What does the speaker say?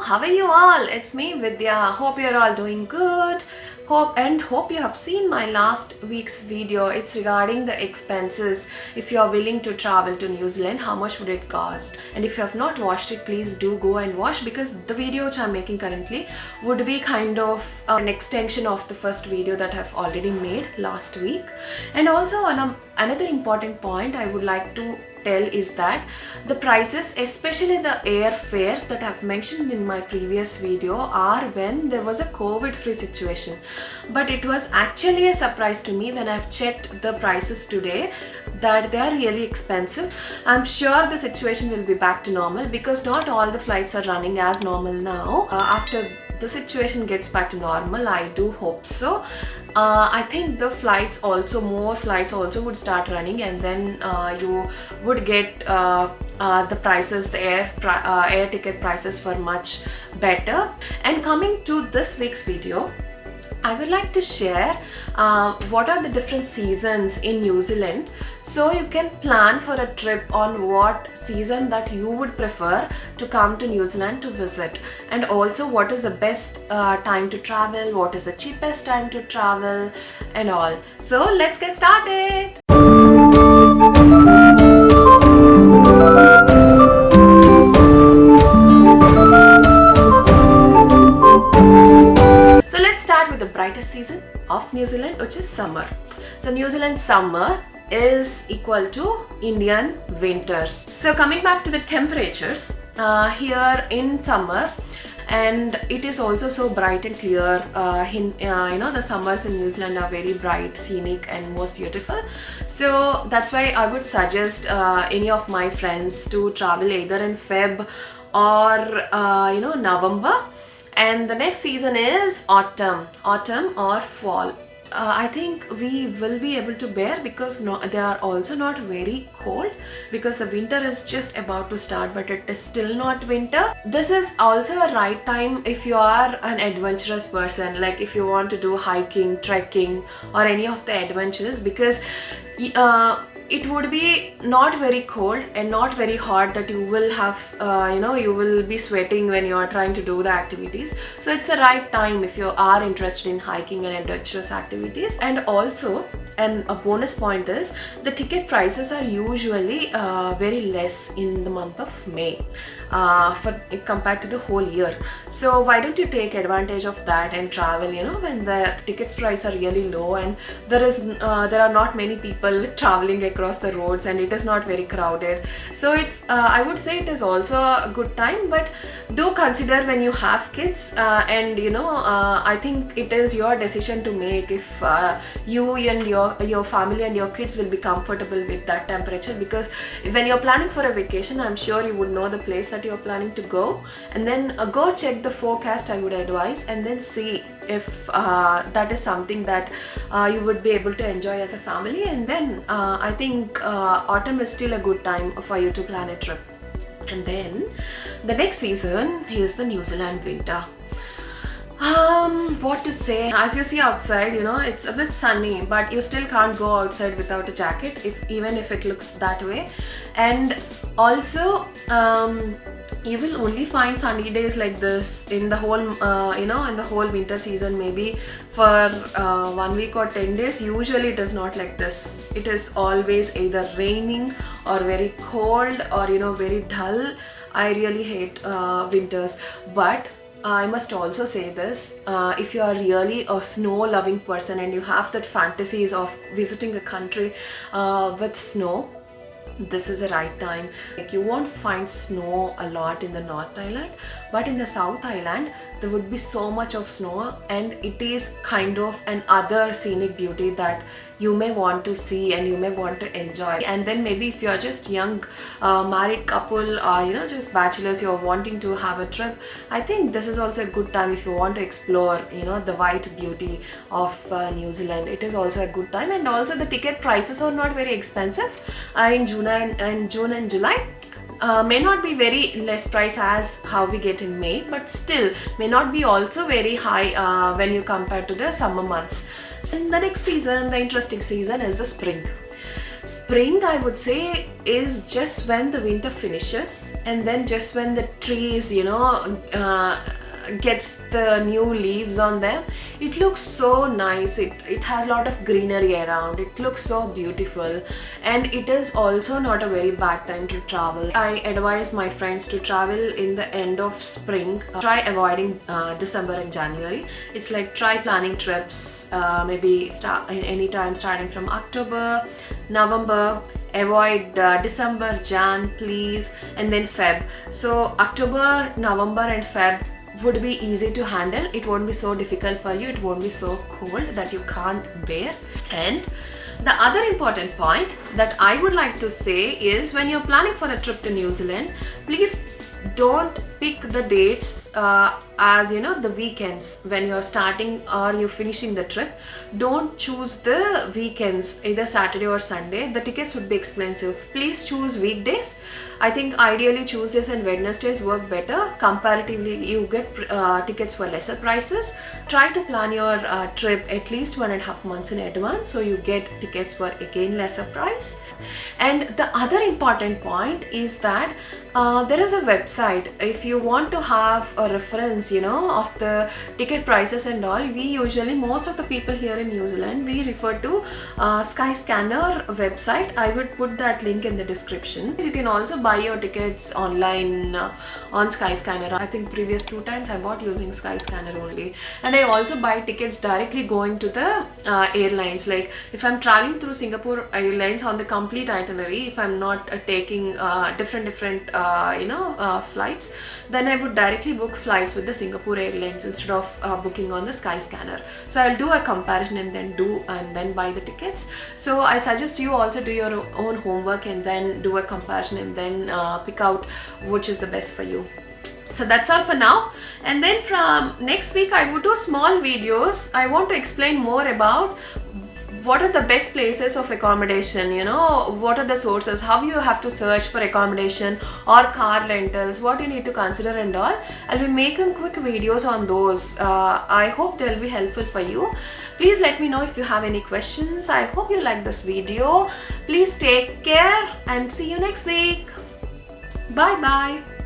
how are you all? It's me Vidya. Hope you're all doing good. Hope you have seen my last week's video. It's regarding the expenses. If you are willing to travel to New Zealand, how much would it cost? And if you have not watched it, please do go and watch, because the video which I'm making currently would be kind of an extension of the first video that I've already made last week. And also another important point I would like to tell is that the prices, especially the airfares that I've mentioned in my previous video, are when there was a COVID-free situation. But it was actually a surprise to me when I've checked the prices today that they are really expensive. I'm sure the situation will be back to normal, because not all the flights are running as normal now. After the situation gets back to normal, I do hope so. I think the more flights also would start running, and then you would get the prices, the air ticket prices for much better. And coming to this week's video, I would like to share what are the different seasons in New Zealand, so you can plan for a trip on what season that you would prefer to come to New Zealand to visit, and also what is the best time to travel, what is the cheapest time to travel and all. So let's get started. Start with the brightest season of New Zealand, which is summer. So New Zealand summer is equal to Indian winters. So coming back to the temperatures here in summer, and it is also so bright and clear. The summers in New Zealand are very bright, scenic and most beautiful. So that's why I would suggest any of my friends to travel either in Feb or November. And the next season is autumn or fall. I think we will be able to bear, because they are also not very cold, because the winter is just about to start, but it is still not winter. This is also a right time if you are an adventurous person, like if you want to do hiking, trekking or any of the adventures, because it would be not very cold and not very hot that you will have, you will be sweating when you are trying to do the activities. So it's the right time if you are interested in hiking and adventurous activities. And also, and a bonus point is, the ticket prices are usually very less in the month of May compared to the whole year. So why don't you take advantage of that and travel, when the tickets price are really low, and there are not many people traveling across the roads, and it is not very crowded. So it's I would say it is also a good time, but do consider when you have kids, and I think it is your decision to make if you and your family and your kids will be comfortable with that temperature. Because when you're planning for a vacation, I'm sure you would know the place that you're planning to go, and then go check the forecast, I would advise, and then see if that is something that you would be able to enjoy as a family. And then I think autumn is still a good time for you to plan a trip. And then the next season is the New Zealand winter. What to say? As you see outside, it's a bit sunny, but you still can't go outside without a jacket, even if it looks that way. And also, you will only find sunny days like this in the whole in the whole winter season, maybe for 1 week or 10 days. Usually it is not like this. It is always either raining or very cold or very dull. I really hate winters. But I must also say this, if you are really a snow loving person and you have that fantasies of visiting a country with snow, this is the right time. Like, you won't find snow a lot in the North Island, but in the South Island there would be so much of snow, and it is kind of an other scenic beauty that you may want to see and you may want to enjoy. And then maybe if you're just young married couple, or just bachelors, you're wanting to have a trip, I think this is also a good time if you want to explore the white beauty of New Zealand. It is also a good time. And also the ticket prices are not very expensive in June and July. May not be very less price as how we get in May, but still may not be also very high when you compare to the summer months. So the next season, the interesting season, is the spring. Spring, I would say, is just when the winter finishes, and then just when the trees, gets the new leaves on them. It looks so nice. It has a lot of greenery around. It looks so beautiful, and it is also not a very bad time to travel. I advise my friends to travel in the end of spring. Try avoiding December and January. It's like try planning trips, maybe start any time starting from October, November. Avoid December, Jan, please, and then Feb. So October, November and Feb would be easy to handle. It won't be so difficult for you. It won't be so cold that you can't bear. And the other important point that I would like to say is, when you're planning for a trip to New Zealand, please don't pick the dates as the weekends when you're starting or you're finishing the trip. Don't choose the weekends, either Saturday or Sunday. The tickets would be expensive. Please choose weekdays. I think ideally Tuesdays and Wednesdays work better. Comparatively, you get tickets for lesser prices. Try to plan your trip at least 1.5 months in advance, so you get tickets for again lesser price. And the other important point is that there is a website. If you want to have a reference of the ticket prices and all, most of the people here in New Zealand, we refer to Skyscanner website. I would put that link in the description. You can also buy your tickets online on Skyscanner. I think previous 2 times I bought using Skyscanner only, and I also buy tickets directly going to the airlines. Like if I'm traveling through Singapore Airlines on the complete itinerary, if I'm not taking different flights, then I would directly book flights with the Singapore Airlines instead of booking on the Skyscanner. So I'll do a comparison and then buy the tickets. So I suggest you also do your own homework and then do a comparison and then pick out which is the best for you. So that's all for now, and then from next week I would do small videos. I want to explain more about what are the best places of accommodation, what are the sources, how you have to search for accommodation or car rentals, what you need to consider and all. I'll be making quick videos on those. I hope they'll be helpful for you. Please let me know if you have any questions. I hope you like this video. Please take care and see you next week. Bye bye.